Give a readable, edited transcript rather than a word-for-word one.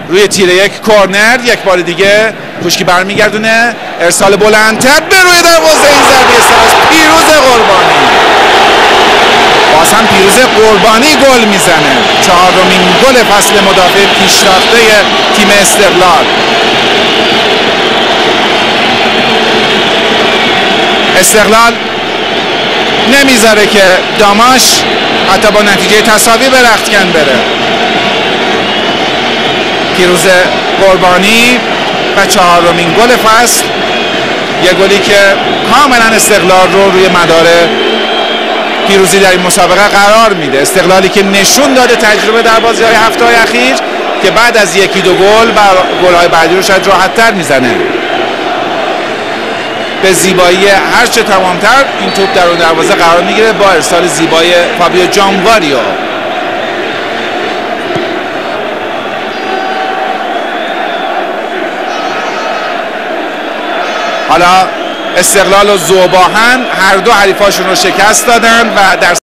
روی تیر یک کورنر. یک بار دیگه کوشکی برمیگردونه، ارسال بلندتر به روی دروازه. این ضربه سر از پیروز قربانی. باز هم پیروز قربانی گل میزنه. چهارمین گل فصل مدافع پیشرفته تیم استقلال. استقلال نمیذاره که داماش حتی با نتیجه تساوی به رختکن بره. پیروز قربانی و چهارمین گل فصل، یه گلی که کاملا استقلال رو روی مدار پیروزی در این مسابقه قرار میده. استقلالی که نشون داده تجربه در بازی‌های هفته‌های اخیر که بعد از یکی دو گل گل‌های بعدی رو شاید راحت‌تر میزنه. به زیبایی هرچه تمامتر این توپ در اون دروازه قرار میگیره با ارسال زیبای فابیو جانواریو. حالا استقلال و ذوباهن هر دو حریفاشون رو شکست دادن و در